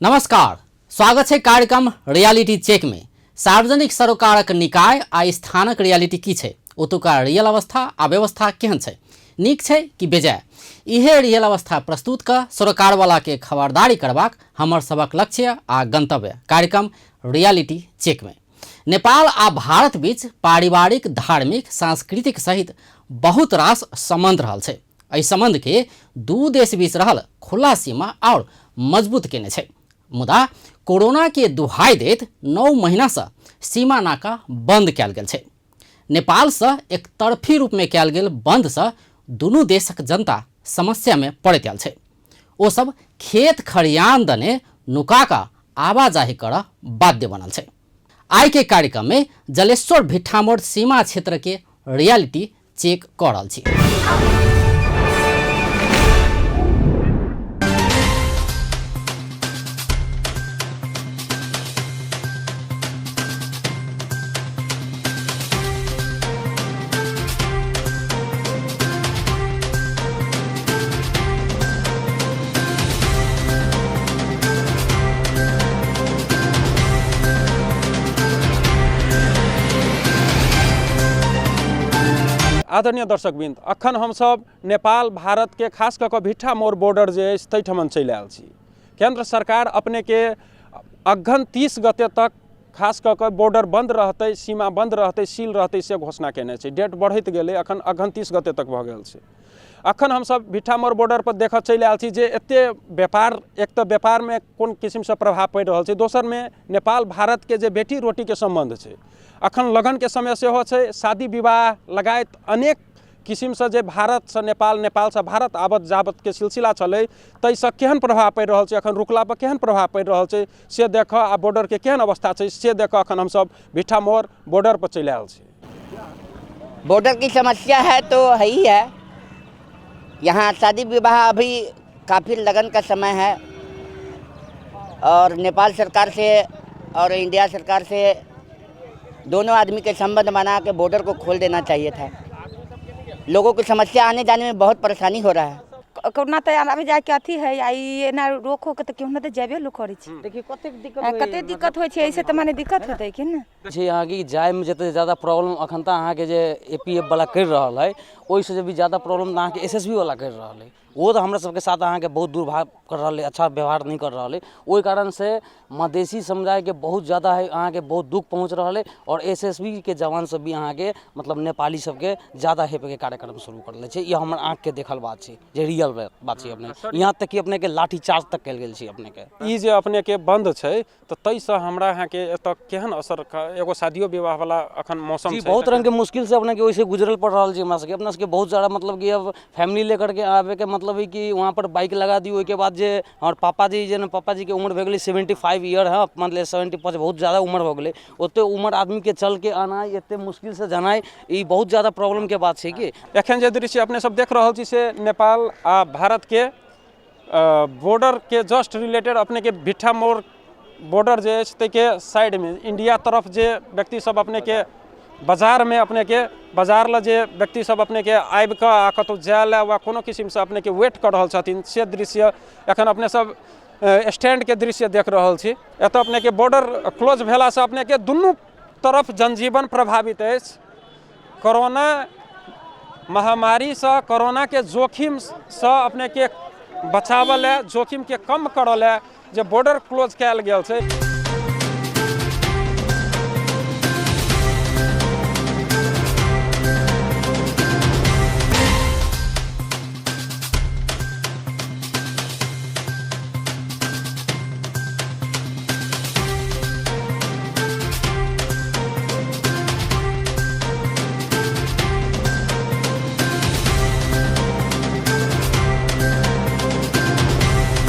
नमस्कार, स्वागत है कार्यक्रम रियालिटी चेक में। सार्वजनिक सरोकारक निकाय आ स्थानक रियालिटी की है, ओतुका रियल अवस्था आ व्यवस्था केहन है, नीक है कि बेजाय, इहे रियल अवस्था प्रस्तुत कर सरोकार वाला के खबरदारी करबाक हमर सबक लक्ष्य आ गंतव्य कार्यक्रम रियालिटी चेक में। नेपाल आ भारत बीच पारिवारिक, धार्मिक, सांस्कृतिक सहित बहुत रास संबंध रहल छै। एहि संबंध के दू देश बीच रहल खुला सीमा और मजबूत केने छै। मुदा कोरोना के दुहाई देत 9 महीना से सीमा नाका बंद कयल गेल छै। नेपाल से एक तरफी रूप में कयल गेल बंद से दुनू देशक जनता समस्या में पड़ैत आयल छै। ओ सब खेत खरियान दने नुका का आवाजाही कर बाध्य बनल छै। आई के कार्यक्रम में जलेश्वर भिट्ठामोड़ सीमा क्षेत्र के रियालिटी चेक कर रहल छी। आदरणीय दर्शकवृन्द, अखन हम सब नेपाल भारत के खास कऽ भिट्ठामोड़ बॉर्डर जे अछि तैठमन चलि आयल छी। केंद्र सरकार अपने के अगहन 30 गते तक खास कऽ बॉर्डर बंद रहतै, सीमा बंद रहतै, सील रहतै से घोषणा केने छै। डेट बढ़ैत गेलै, अखन अगहन 30 गते तक भऽ गेल छै। अखन हम सब भिट्ठामोड़ बॉर्डर पर देखऽ चलि आयल छी जे एते व्यापार, एक तऽ व्यापार में कोन किस्म से प्रभाव पड़ि रहल छै, दोसर में नेपाल भारत के जे बेटी रोटी के संबंध छै। अखन लगन के समय सेहो छै, शादी विवाह लगायत अनेक किस्म से जे भारत से नेपाल, नेपाल से भारत आबत जाबत के सिलसिला चलै, ताहिसँ केहन प्रभाव पड़ि रहल छै, अखन रुकला पर केहन प्रभाव पड़ि रहल छै से देखऽ, आ बॉर्डर के केहन अवस्था छै से देखऽ अखन हम सब भिट्ठामोड़ बॉर्डर पर चलि आयल छी। बॉर्डर की समस्या है तो है ही है। यहाँ शादी विवाह अभी काफ़ी लगन का समय है और नेपाल सरकार से और इंडिया सरकार से दोनों आदमी के संबंध बना के बॉर्डर को खोल देना चाहिए था। लोगों की समस्या आने जाने में बहुत परेशानी हो रहा है। कोरोना तो अभी जाके अथी है, आई ना रोक हो के तो क्यों ना तो जेबे लोग करै छै। देखिए कते दिक्कत होइ छै, ऐसे तो माने दिक्कत होतै कि ना छै। यहाँ की जाय में जते ज्यादा प्रॉब्लम अखन तक अहाँ के जे एपीएफ वाला कर रहल है, ओहि से भी ज्यादा प्रॉब्लम अहाँ के एसएसबी वाला कर रहल है। वो तो हमरा सबके साथ अहाँ के बहुत दुर्भाव कर रहा है, अच्छा व्यवहार नहीं कर रहा है। ओहि कारण से मधेसी समुदाय के बहुत ज़्यादा है अहाँ के बहुत दुख पहुँच रहा है। और एसएसबी के जवान सब भी अहाँ के मतलब नेपाली सबके ज़्यादा हेपे के कार्यक्रम शुरू कर ले। ये हमर आँख के देखल बात है, जे रियल बात है। अपने यहाँ तक कि अपने के लाठी चार्ज तक कल गेल छै। अपने के ई जे अपने के बंद छै तो तैसँ हमरा यहाँ के एतऽ केहन असर, एगो शादियो विवाह वाला अखन मौसम जी छै, बहुत रंग के मुश्किल से अपने के वैसे गुजरल पड़ रहा है। हमरा सबके अपना सबके बहुत सारा मतलब कि अब फैमिली लेकर के आवे के मतलब है कि वहाँ पर बाइक लगा दी। ओके बाद जे हमारे पापा जी जे पापा जी के उम्र हो गई 75 ईयर है, मतलब 75 बहुत ज़्यादा उम्र हो गई। ओते उम्र आदमी के चल के आना, इतने मुश्किल से जाना, ये बहुत ज़्यादा प्रॉब्लम के बात है। कि एखन जे दृश्य अपने सब देख रहल छी से नेपाल आ भारत के बॉर्डर के जस्ट रिलेटेड अपने के भिट्ठामोड़ बॉर्डर जे अछि ताहिके साइड में इंडिया तरफ जे व्यक्ति सब अपने के बाजार में, अपने के बाजार ल जे व्यक्ति सब अपने के आबि कऽ आ कतौ जाय ला वा कोनो किस्म से अपने के वेट कर रहल छथिन, से दृश्य एखन अपने सब स्टैंड के दृश्य देख रहल छी। एतऽ अपने के बॉर्डर क्लोज भेला से अपने के दुनू तरफ जनजीवन प्रभावित अछि। कोरोना महामारी से, कोरोना के जोखिम से अपने के बचावऽ ले, जोखिम के कम करऽ ले जे बॉर्डर क्लोज कयल गेल छै।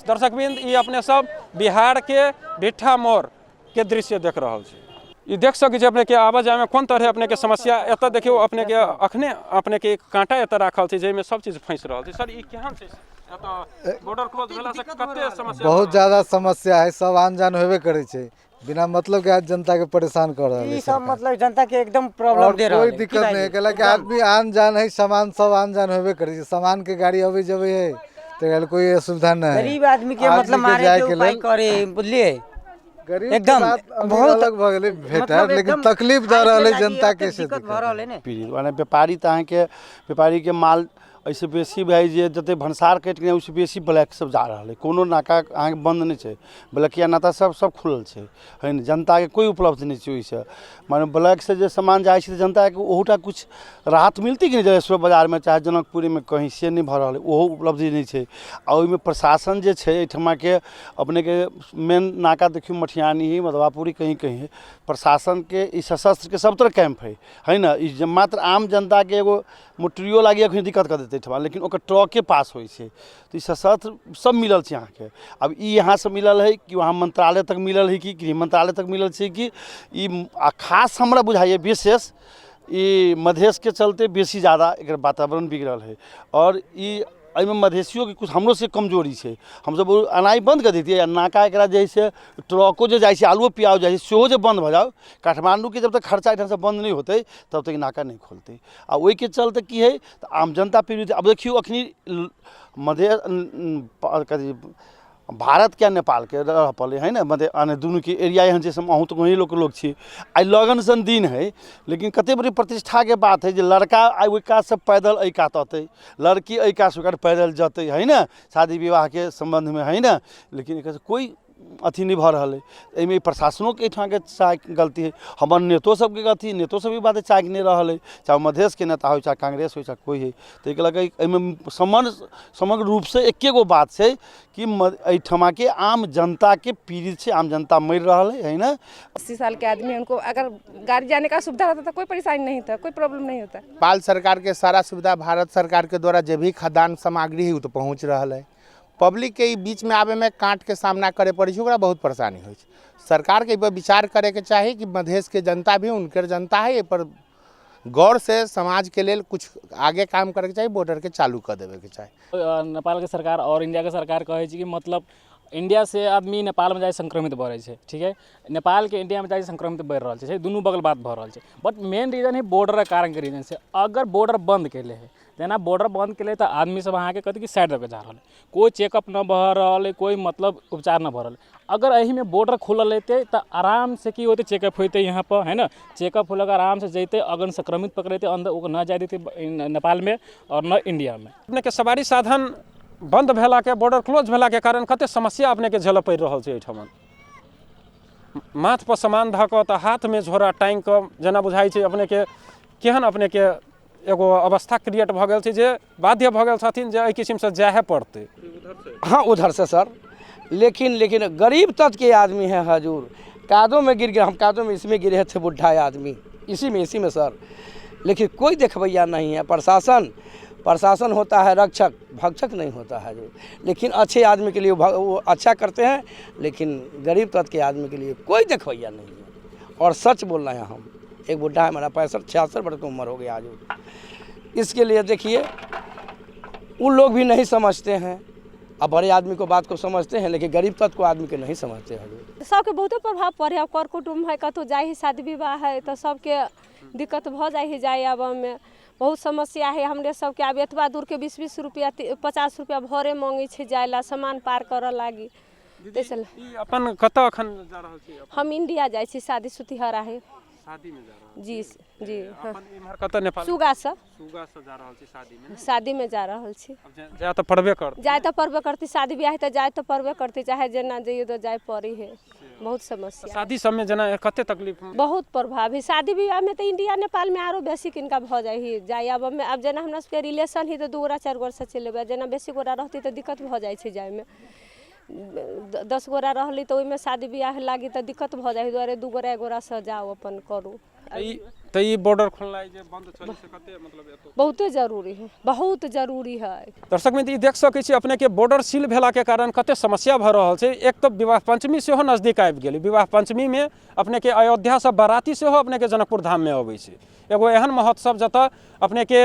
दर्शकवृंद, ये अपने सब बिहार के भिट्ठामोड़ के दृश्य देख रहा छी। ये देख सकै छी अपने के आवा जाय में कोन तरह अपने के समस्या। एतऽ देखियो अपने के अखने अपने के कांटा एतऽ राखल छै, जाहिमे सब चीज फंस रहल छै। सर ई केहन छै? एतऽ बॉर्डर क्लोज भेला से कते समस्या? बहुत ज्यादा समस्या है, सब आन जान होबे करे छै। बिना मतलब के आज जनता के परेशान कर रहा है। सब मतलब जनता के एकदम प्रॉब्लम दे रहा है। कोई दिक्कत नहीं है, कहला कि आदमी आन जान है, सामान सब आन जान होबे करे छै। सामान के गाड़ी अबे जबे है तो कोई असुविधा नहीं है। गरीब आदमी के मतलब मारे के उपाय करे बुझलिए गरीब एकदम बहुत बहुत अलग भऽ गेलै भेट मतलब लेकिन एकदम तकलीफ दऽ रहल है जनता के से दिक्कत भऽ रहल है ने पीड़ित माने व्यापारी तऽ अहाँके व्यापारी के माल ऐसे बेसी भाई जे जते भंसार कटि गेलै उससे बेसी ब्लैक सब जा रहल है। कोनो नाका अहाँके बंद नहीं है, ब्लैकिया नाका सब खुलल है न। जनता के कोई उपलब्ध नहीं है ओहिसँ माने ब्लैक से जे सामान जाइ छै जनता के ओहूटा कुछ राहत मिलती कि नहीं जलेश्वर बाजार में चाहे जनकपुरी में कहीं से नहीं भऽ रहल है, ओहो उपलब्धि नहीं है। आ ओहिमे प्रशासन जे छै एहिठमा के अपने के मेन नाका देखियो मठियानी ही मधवापुरी कहीं कहीं है। प्रशासन के ई सशस्त्र के सब तरह कैंप है ना। ई मात्र आम जनता के एगो मोटरियो लागी अखन दिक्कत कर देते ठमा, लेकिन ओकर ट्रके पास होइ छै तो ई सशस्त्र सब मिलल छै यहाँ के। अब ई यहाँ से मिलल है कि वहाँ मंत्रालय तक मिलल है कि गृह मंत्रालय तक मिलल छै कि ई खास हमरा बुझाइए विशेष ई मधेश के चलते बेसी ज़्यादा एक वातावरण बिगड़ल है। और ई एहिमे मधेसियों के कुछ हमरो से कमजोरी है। हम सब अनाई बंद कर देतियै या नाका एकरा जे है ट्रको जो जाइ छै आलुओ प्याज जाइ छै सेहो जे बंद भऽ जाओ काठमांडू के जब तक खर्चा एहिठाम से बंद नहीं होते तब तक नाका नहीं खोलते। आ ओहि के चलते की है तो आम जनता पीड़ित। अब देखियो अखनी मधेश कथी भारत के नेपाल के रह पड़े है ना मध्य आने दुनू के एरिया यहाँ जैसे अहूँ तो वही लोग छी। आई लगन सन दिन है लेकिन कते बड़ी प्रतिष्ठा के बात है जो लड़का आई ओहि कात से पैदल एहि कात अतै, लड़की एहि कात से पैदल जतै है ना शादी विवाह के संबंध में है ना। लेकिन एक कोई अथी नहीं भऽ रहल है। एहिमे प्रशासनों के एहिठाम के चाहे गलती है, हमर नेतो सबके गलती, नेतो सब भी बात चाहे नहीं रहल है, चाहे मधेश के नेता हो चाहे कांग्रेस हो चाहे कोई है। तो एक लगे एहिमे समग्र रूप से एके गो बात है कि एहिठमा के आम जनता के पीड़ित से आम जनता मर रहा है ना। 80 साल के आदमी उनको अगर गाड़ी जाने का सुविधा रहता तो कोई परेशानी नहीं था, कोई प्रॉब्लम नहीं होता। नेपाल सरकार के सारा सुविधा भारत सरकार के द्वारा जे भी खाद्यान्न सामग्री है तो पहुँच रहा है। पब्लिक के बीच में आवे में कांट के सामना करे पड़े ओकरा बहुत परेशानी हो। सरकार के विचार करे के चाही कि मधेश के जनता भी उनकर जनता है, पर गौर से समाज के लिए कुछ आगे काम करे के चाहिए, बॉर्डर के चालू कर देवे के चाहिए। नेपाल के सरकार और इंडिया के सरकार कहे कि मतलब इंडिया से आदमी नेपाल में जाए संक्रमित बढ़ रहे, ठीक है, नेपाल के इंडिया में जाए संक्रमित बढ़ रहा है, दुनू बगल बात भऽ रहल छै। बट मेन रीजन है बॉर्डर के कारण के रीजन से। अगर बॉर्डर बंद कैले है जेना बॉर्डर बंद कैले तो आदमी सब अहाँ के कथी कि साइड दे जा रहा है, कोई चेकअप न भऽ रहल है, कोई मतलब उपचार न भऽ रहल। अगर एही में बॉर्डर खुलल रहते तो आराम से की होते चेकअप होते यहाँ पर है ना, चेकअप होलक आराम से जैते। अगर संक्रमित पकड़ते अंदर वो न जाए देते नेपाल में और न इंडिया में। अपने के सवारी साधन बंद भेला के बॉर्डर क्लोज भेला के कारण कते समस्या अपने के झेलऽ पड़ि रहल छै। एहिठाम माथ पर सामान धऽ कऽ तऽ हाथ में झोरा टांगि कऽ जेना बुझाइ छै अपने के केहन अपने के एगो अवस्था क्रिएट भऽ गेल छै जे बाध्य भऽ गेल छथिन जे एहि किस्म से जाहे पड़तै। हाँ उधर से सर, लेकिन गरीब तबके के आदमी है हजूर, कादों में गिर गए, हम कादों में इसमें गिरे थे बुढ़ा आदमी इसी में सर। लेकिन कोई देखभैया नहीं है। प्रशासन होता है रक्षक, भक्षक नहीं होता है जो। लेकिन अच्छे आदमी के लिए वो अच्छा करते हैं, लेकिन गरीब तबके के आदमी के लिए कोई देखभैया नहीं है। और सच बोल रहे हैं हम, एक बुढ़ा है मेरा 65-66 वर्ष की उम्र हो गया आज। इसके लिए देखिए उन लोग भी नहीं समझते हैं, अब बड़े आदमी को बात को समझते हैं लेकिन गरीब तबके को आदमी के नहीं समझते हैं। सबके बहुते प्रभाव पड़े है। कर कुटुम्ब है कतौ जाए शादी विवाह है तो सबके दिक्कत भ जाए जाए आबे में बहुत समस्या है। हमरे सबके आब एतबा दूर के 20-20 रुपया 50 रुपया भरे मांगे छे जाए ला, सामान पार कर लागी। अपन कतऽ अखन जा रहल छी? हम इंडिया जाए छी, शादी सुतिहरा है। शादी में जा रहल जी जी। अपन इमहर कतऽ नेपाल सुगा से जा रहल छी शादी में? शादी में जा रहल छी। जाए तो पड़बे कर, जाए तो पड़बे करती, शादी ब्याह तो जाए तो पड़बे करती, चाहे जेना जाइए तो जाए पड़ी है। बहुत समस्या शादी सब में जना कते तकलीफ बहुत प्रभाव है। शादी विवाह में तो इंडिया नेपाल में आरो बेसी किनका भ जाए ही जाए अब में। अब जना हमरा सबके रिलेशन ही तो 2 गोरा 4 गोरा से चलेबे, जना बेसी गोरा रहती तो दिक्कत भ जाए छे जाए में। 10 गोरा रहली तो ओइमे शादी ब्याह लागी तो दिक्कत भ जाए, दुआरे 2 गोरा 1 गोरा से जाओ अपन करू। तो ये बॉर्डर खोलनाइ जे बंद चले से कते मतलब एतो बहुते जरूरी है, बहुत जरूरी है। दर्शक मित्र देख सकै छी अपने के बॉर्डर सील भेला के कारण कते समस्या भ रहल छै। एक तो विवाह पंचमी सेहो नजदीक आबि गेलै, विवाह पंचमी में अपने के अयोध्या से बाराती सेहो अपने के जनकपुर धाम में अबै छै। एगो एहन महोत्सव जतऽ अपने के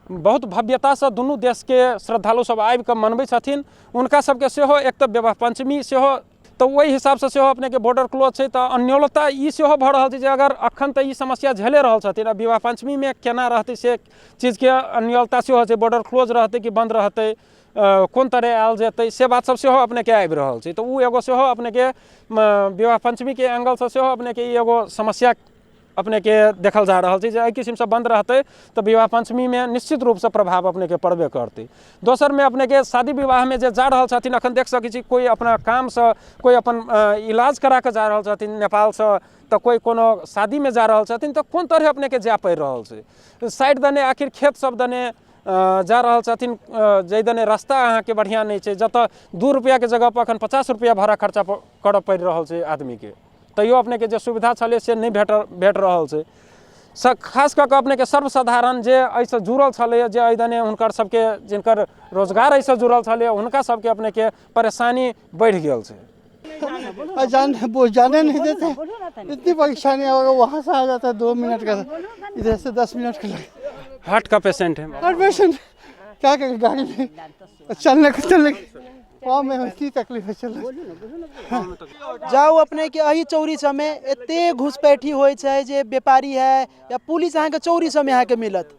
बहुत भव्यता से दुनू देश के श्रद्धालु सब आबि कऽ मनबै छथिन, उनका सबके सेहो एक तो विवाह पंचमी सेहो तो वही हिसाब से सेहो अपने के बॉर्डर क्लोज छै। तो अन्योलता ई सेहो भऽ रहल छै जे अगर अखन तऽ ई समस्या झेले रहल छथिन, अब विवाह पंचमी में केना रहतै से चीज के अन्योलता सेहो छै, बॉर्डर क्लोज रहतै कि बंद रहतै, कोन तरह आयल जेतै से बात सब सेहो अपने के आबि रहल छै। तऽ उ एगो सेहो अपने के विवाह पंचमी के एंगल से सेहो अपने के एगो समस्या अपने के देखल जा रहा है। जे एहि किस्म से बंद रहते तो विवाह पंचमी में निश्चित रूप से प्रभाव अपने के पड़बे करते। दोसर में अपने के शादी विवाह में जे जा रहा छथिन अखन देख सकै छी कोई अपना काम से कोई अपन इलाज करा के जा रहा छथिन नेपाल से, तो कोई कोनो शादी में जा रहा छथिन तो कोन तरह अपने के जा पड़ि रहल छै। साइड दने आखिर खेत सब दने जा रहा छथिन, जै दने रास्ता अहाँ के बढ़िया नहीं छै, जतऽ 2 रुपया के जगह पर अखन 50 रुपया भाड़ा खर्चा करऽ पड़ि रहल छै आदमी के। तैयो अपने के जे सुविधा छलै से नहीं भेट रहल छै। खास कऽ के अपने के सर्वसाधारण जे एहिसँ जुड़ल छलै, जे एहि दने हुनकर सबके जिनकर रोजगार एहिसँ जुड़ल छलै हुनका सबके अपने के परेशानी बढ़ि गेल छै। जाने नहीं देते, इतनी परेशानी होगा, वहाँ से आ जाता है 2 मिनट का, इधर से 10 मिनट का लगे। हार्ट का पेशेंट है, हार्ट पेशेंट क्या करें, गाड़ी में चलने पाँव में इतनी तकलीफ है चल। जाओ अपने के अही चौरी सब में एते घुसपैठी होय छै जे व्यापारी है या पुलिस अहाँ के चौरी सब में अहाँ के मिलत,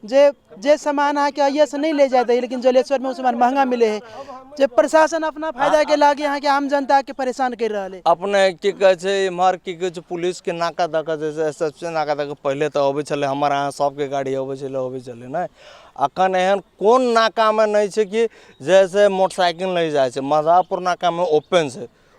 जे सामान अहाँ के अहिए से नहीं ले जाते है, लेकिन जलेश्वर में वो सामान महंगा मिले है। जे प्रशासन अपना फायदा के लागे यहाँ के आम जनता के परेशान कर रहा है। अपने की कहे छै इम्हर की कहे छै पुलिस के नाका दका जैसे सबसे नाका दका पहले तो अबै छले, हमर यहाँ सबके गाड़ी अबै छले ना। अखन एहन कोन नाका में नहीं छै कि जैसे मोटरसाइकिल नहीं जाए छै। मजापुर नाका में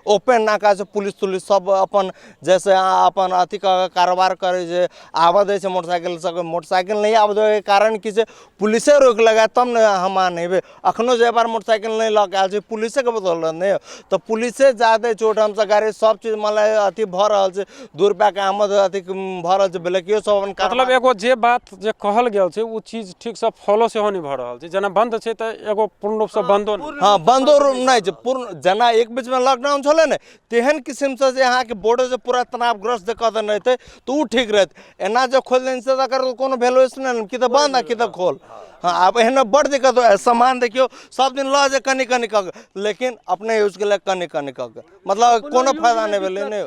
ओपन नाका से पुलिस तुलिस सब अपन जैसे अपन अथी का कारोबार करे जे आवा दे छै मोटरसाइकिल नहीं आवा के कारण कि पुलिसे रोक लगा तब न हम नहीं। अखनो जे बार मोटरसाइकिल नहीं लग आयल छै पुलिसे के बदल नहीं, तो पुलिसे ज्यादा चोट हमसे गाड़ी सब चीज मतलब अथी भ रहल छै, 2 रुपया के आमद अथी भ रहल छै। ब्लैकियो सब अपन मतलब एगो जे बात जे कहल गेल छै वो चीज ठीक से फॉलो सेहो नहीं भ रहल छै। जेना बंद छै त एगो पूर्ण रूप से बंदो नहीं, हाँ बंदो नहीं छै पूर्ण। जेना एक बीच में लॉकडाउन छले ने तेहन किस्म से जे यहाँ के बॉर्डर से पूरा तनावग्रस्त कऽ देने रहते तो वो ठीक रहते। एना जो खोल देने से अगर कोनो वैल्यूएशन नहीं कि तो बंद कि तो खोल। हाँ अब एहन बड़ दिक्कत हो, सामान देखियो सब दिन लऽ जे कनी कनी कऽ, लेकिन अपने यूज के लिए कनी कनी कऽ, मतलब कोनो फायदा नहीं भेलै नहीं।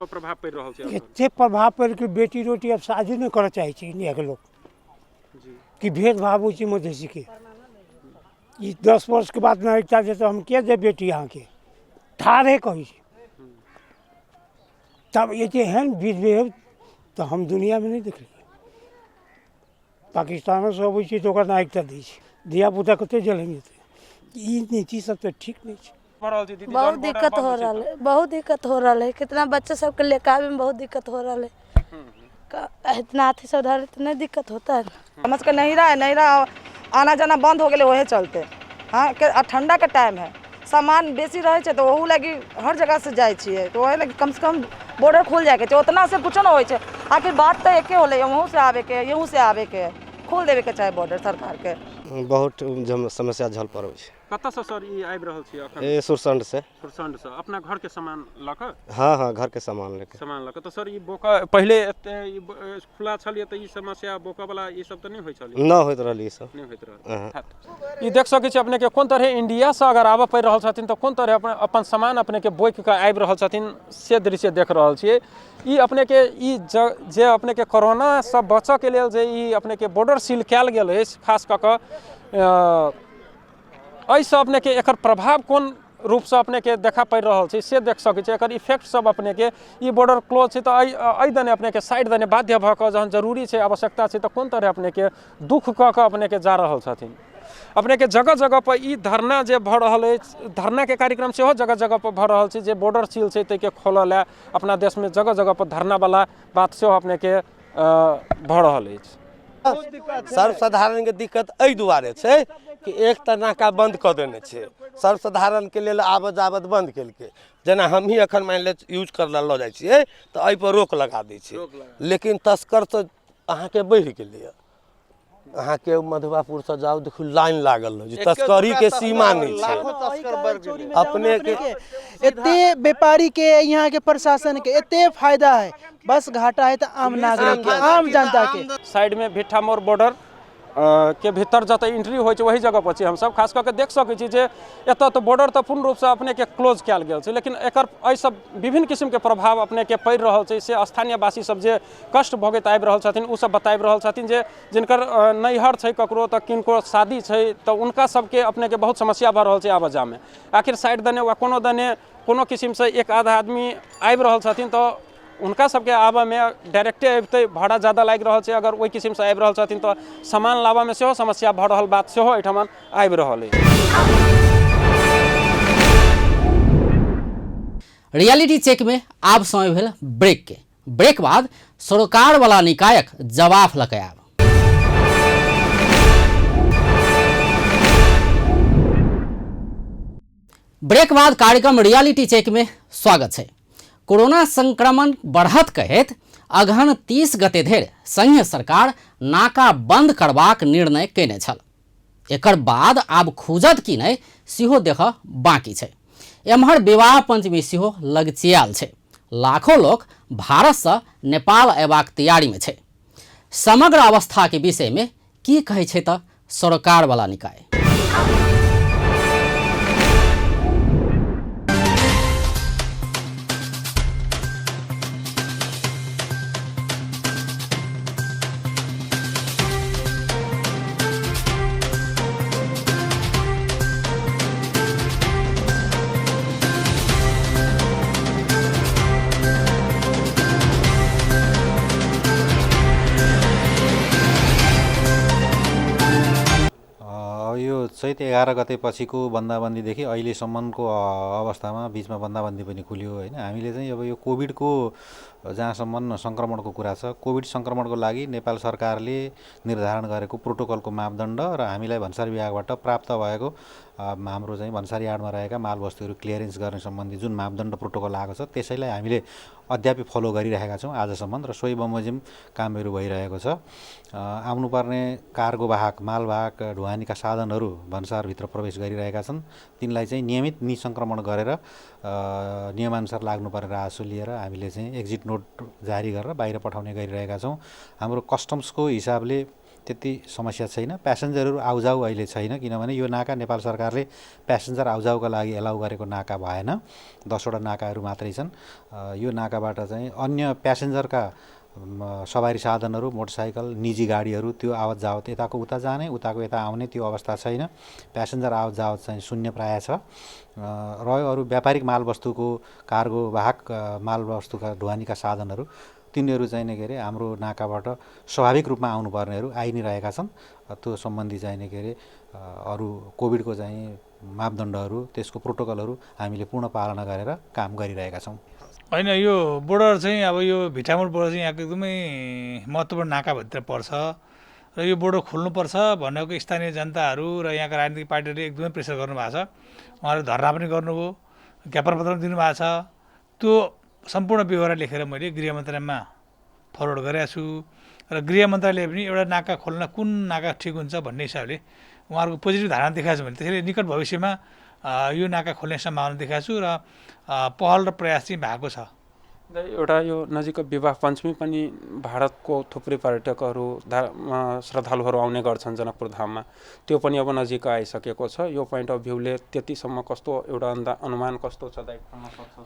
प्रभाव पड़ि रहल छै, एते प्रभाव पड़ि के बेटी रोटी अब शादी नहीं करऽ चाहे छै इंडिया के लोग कि भेदभाव होइ छै मधेसी के। ई 10 वर्ष के बाद नागरिकता दे तो हम के दे बेटी यहाँ के ठाढ़े कही तब ये एहन विधवेव तो हम दुनिया में नहीं देखलिए। पाकिस्तान से अबै छै तो ओकर नागरिकता दै छै, धिया पुता कते जलेंगे। ई नीति सब तो ठीक नहीं है। बहुत दिक्कत हो रहा है, बहुत दिक्कत हो रहा है। कितना बच्चे सबके लेके आवे में बहुत दिक्कत हो रहा है। इतना अथी सब धरे तो नहीं दिक्कत होता है। समझ के नहिरा आना जाना बंद हो गए वही चलते। हाँ ठंडा के टाइम है, सामान बेसी रहे छै तो वहू लगी हर जगह से जाए छिए, तो वही लगी कम से कम बॉर्डर खुल जाए के उतना से कुछ ना हो। आखिर बात तो एके होले, वहू से आवे के यहू से आवे के, खोल देवे के चाहे बॉर्डर सरकार के। बहुत समस्या झल पड़ै छै। कतऽ से सर ई आबि रहल छी अखन? ए सुरसंड से अपना घर के सामान ल क? हाँ घर के सामान लेके तो सर ई बोका पहले खुला छलिए त ई समस्या बोका वाला ई सब त नहीं होय छलिए? न होइत रहल ई सब नहीं होइत रहल। ई देख सकै छी अपने के कोन तरह इंडिया से अगर आबऽ पड़ि रहल छथिन त कोन तरह अपन सामान अपने के बोक के आबि रहल छथिन से दृश्य देख रहल छियै। ई अपने के ई जे अपने के कोरोना से बचऽ के लेल जे ई अपने के बॉर्डर सील कैल गेल अछि, खास कऽ कऽ एहिसँ अपने के एकर प्रभाव कोन रूप से अपने के देखा पड़ि रहल छै से देख सकै छी। एकर इफेक्ट सब अपने के ई बॉर्डर क्लोज छै तो एहि दने अपने के साइड दने बाध्य भऽ कऽ जहन जरूरी छै आवश्यकता छै तो कोन तरह अपने के दुख कऽ कऽ अपने के जा रहल छथिन। अपने के जगह जगह पर ई धरना जे भऽ रहल अछि, धरना के कार्यक्रम सेहो जगह जगह पर भऽ रहल छै। जे बॉर्डर सील छै ताहि के खोलऽ लए अपना देश में जगह जगह पर धरना वाला बात सेहो अपने के भऽ रहल अछि। सर्वसाधारण के दिक्कत एहि दुआरे छै कि एक तऽ नाका बंद कऽ देने छै, सर्वसाधारण के लेल आबद जाबद बंद केलकै। जेना हम ही अखन मान ले यूज करला लऽ जाइ छियै तऽ एहि पर रोक लगा दै छै, लेकिन तस्कर तऽ अहाँके बढ़ि गेलै। अहाँ के मधुबापुर से जाओ देखो लाइन लागल है, तस्करी के सीमा नहीं है। अपने के एते व्यापारी के यहाँ के प्रशासन के एते फायदा है, बस घाटा है तो आम नागरिक के, आम जनता के। साइड में भिट्ठा मोड़ बॉर्डर के भीतर जतऽ एंट्री होइ छै वही जगह पर छी हमसब खास कऽ के देख सकै छी जे एतऽ तऽ बॉर्डर तऽ पूर्ण रूपसँ अपने के क्लोज कयल गेल छै, लेकिन एकर एहि सब विभिन्न किस्म के प्रभाव अपने के पड़ि रहल छै से स्थानीय वासी सब जे कष्ट भोगैत आबि रहल छथिन उ सब बताबि रहल छथिन जे जिनकर नैहर छै ककरो तऽ किनको शादी छै तऽ उनका सबके अपने के बहुत समस्या भऽ रहल छै आबऽ जामे। आखिर साइड दने वा कोनो दने कोनो किस्मसँ एक आधा आदमी आबि रहल छथिन तऽ उनका सबके आबऽमे डायरेक्टे अबिते भाड़ा ज़्यादा लागि रहल छै, अगर ओहि किस्मसँ आबि रहल छथिन तऽ सामान लाबऽमे सेहो समस्या भऽ रहल बात सेहो एहिठाम आबि रहल अछि। रियलिटी चेक में आब समय भेल ब्रेक के। ब्रेक बाद सरोकार वाला निकायक जवाब लगायब। ब्रेक बाद कार्यक्रम रियलिटी चेक में स्वागत है। कोरोना संक्रमण बढ़त कहैत अगहन 30 गते धरि संघीय सरकार नाका बंद करबाक निर्णय केने छल। एकर बाद आब खुजत कि नहि सेहो देखऽ बाकी छै। एम्हर विवाह पंचमी सेहो लगचियाल छै। लाखों लोग भारत से नेपाल अयबाक तैयारी में छै। समग्र अवस्था के विषय में की कहै छै तऽ सरकार वाला निकाय। चैत 11 गते पछिको बन्दाबन्दीदेखि अहिलेसम्मको अवस्थामा बिचमा बन्दाबन्दी पनि खुल्यो होइन। हामीले चाहिँ अब यो कोभिडको जहाँसम्म सङ्क्रमणको कुरा छ, कोभिड सङ्क्रमणको लागि नेपाल सरकारले निर्धारण गरेको प्रोटोकलको मापदण्ड र हामीलाई भन्सार विभागबाट प्राप्त भएको हाम्रो चाहिँ भन्सार यार्डमा रहेका मालवस्तुहरू क्लियरेन्स गर्ने सम्बन्धी जुन मापदण्ड प्रोटोकल आएको छ त्यसैलाई हामीले अद्यापि फलो गरिरहेका छौँ आजसम्म, र सोही बमोजिम कामहरू भइरहेको छ। आउनुपर्ने कार्गो वाहक मालवाहक ढुवानीका साधनहरू भन्सारभित्र प्रवेश गरिरहेका छन्। तिनलाई चाहिँ नियमित निसङ्क्रमण गरेर नियमअनुसार लाग्नुपर्ने रासो लिएर हामीले चाहिँ एक्जिट नोट जारी गरेर बाहिर पठाउने गरिरहेका छौँ। हाम्रो कस्टम्सको हिसाबले त्यति समस्या छैन। प्यासेन्जरहरू आउजाउ अहिले छैन, किनभने यो नाका नेपाल सरकारले प्यासेन्जर आउजाउका लागि एलाउ गरेको नाका भएन। 10 वटा नाकाहरू मात्रै छन्। यो नाकाबाट चाहिँ अन्य प्यासेन्जरका सवारी साधनहरू मोटरसाइकल निजी गाडीहरू त्यो आवत जावत यताको उता जाने उताको यता आउने त्यो अवस्था छैन। प्यासेन्जर आवत जावत चाहिँ शून्य प्राय छ। रह्यो अरू व्यापारिक मालवस्तुको कार्गो वाहक मालवस्तुका ढुवानीका साधनहरू तिनीहरू चाहिँ के अरे हाम्रो नाकाबाट स्वाभाविक रूपमा आउनुपर्नेहरू आइ नै रहेका छन्। त्यो सम्बन्धी चाहिँ के अरे अरू कोभिडको चाहिँ मापदण्डहरू त्यसको प्रोटोकलहरू हामीले पूर्ण पालना गरेर काम गरिरहेका छौँ। होइन, यो बोर्डर चाहिँ अब यो भिटामोड बोर्डर चाहिँ यहाँको एकदमै महत्त्वपूर्ण नाकाभित्र पर्छ र यो बोर्डर खोल्नुपर्छ भनेको स्थानीय जनताहरू र यहाँका राजनीतिक पार्टीहरूले एकदमै प्रेसर गर्नुभएको छ। उहाँहरूले धरना पनि गर्नुभयो, ज्ञापन पत्र पनि दिनुभएको छ। त्यो सम्पूर्ण व्यवहार लेखेर मैले गृह मन्त्रालयमा फरवर्ड गरेको छु र गृह मन्त्रालयले पनि एउटा नाका खोल्न कुन नाका ठिक हुन्छ भन्ने हिसाबले उहाँहरूको पोजिटिभ धारणा देखाएको छु मैले। त्यसैले निकट भविष्यमा यो नाका खोल्ने सम्भावना देखाएको छु र पहल र प्रयास चाहिँ भएको छ। एउटा यो नजिक विवाह पञ्चमी पनि भारतको थुप्रै पर्यटकहरू श्रद्धालुहरू आउने गर्छन् जनकपुर धाममा, त्यो पनि अब नजिक आइसकेको छ। यो पोइन्ट अफ भ्यूले त्यतिसम्म कस्तो एउटा अनुमान कस्तो छ दाइ?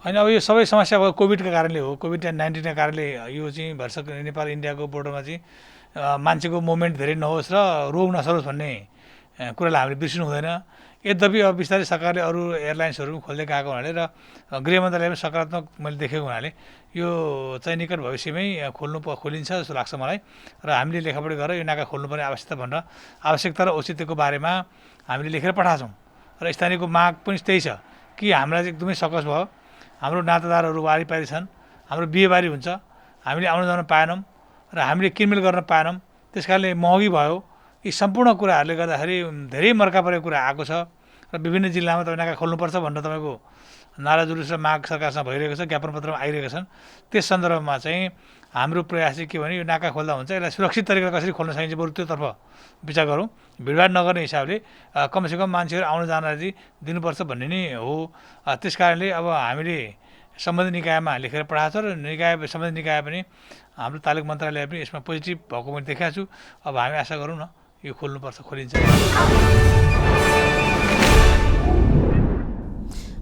होइन, अब यो सबै समस्या अब कोभिडका कारणले हो। कोभिड-19 का कारणले यो चाहिँ भर्सक नेपाल इन्डियाको बोर्डरमा चाहिँ मान्छेको मुभमेन्ट धेरै नहोस् र रोग नसरोस् भन्ने कुरालाई हामीले बिर्सिनु हुँदैन। यद्यपि अब बिस्तारै सरकारले अरू एयरलाइन्सहरू पनि खोल्दै गएको हुनाले र गृह मन्त्रालयमा सकारात्मक मैले देखेको हुनाले यो चाहिँ निकट भविष्यमै खोलिन्छ जस्तो लाग्छ मलाई। र हामीले लेखापढी गरेर यो नाका खोल्नुपर्ने आवश्यकता भनेर आवश्यकता र औचित्यको बारेमा हामीले लेखेर पठाएको छौँ र स्थानीयको माग पनि त्यही छ कि हामीलाई चाहिँ एकदमै सकस भयो। हाम्रो नातादारहरू वारिपारि छन्, हाम्रो बिहेबारी हुन्छ, हामीले आउन जान पाएनौँ र हामीले किनमेल गर्न पाएनौँ। त्यस कारणले महँगी भयो। यी सम्पूर्ण कुराहरूले गर्दाखेरि धेरै मर्का परेको कुरा आएको छ र विभिन्न जिल्लामा तपाईँ नाका खोल्नुपर्छ भनेर तपाईँको नारा जुलुस र माग सरकारसँग भइरहेको छ, ज्ञापन पत्रमा आइरहेका छन्। त्यस सन्दर्भमा चाहिँ हाम्रो प्रयास चाहिँ के भने यो नाका खोल्दा हुन्छ, यसलाई सुरक्षित तरिकाले कसरी खोल्न सकिन्छ बरु त्योतर्फ विचार गरौँ। भिडभाड नगर्ने हिसाबले कमसेकम मान्छेहरू आउन जानलाई चाहिँ दिनुपर्छ भन्ने नै हो। त्यस कारणले अब हामीले सम्बन्धित निकायमा लेखेर पठाएको छ र सम्बन्धित निकाय पनि हाम्रो तालुक मन्त्रालय पनि यसमा पोजिटिभ भएको मैले देखाएको छु। अब हामी आशा गरौँ न यो खोल्नुपर्छ, खोलिन्छ।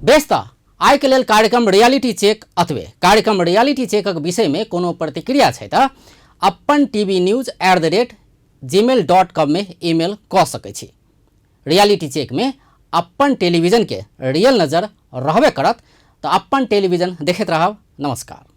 बेस त आइके लेल कार्यक्रम रियालिटी चेक अथवा कार्यक्रम रियालिटी चेकक विषयमे कोनो प्रतिक्रिया छै त अपन tvnews@gmail.com में ईमेल कऽ सकै छी। रियालिटी चेक में अपन टेलीविजन के रियल नज़र रहबे करत तो अपन टेलीविजन देखते रहब। नमस्कार।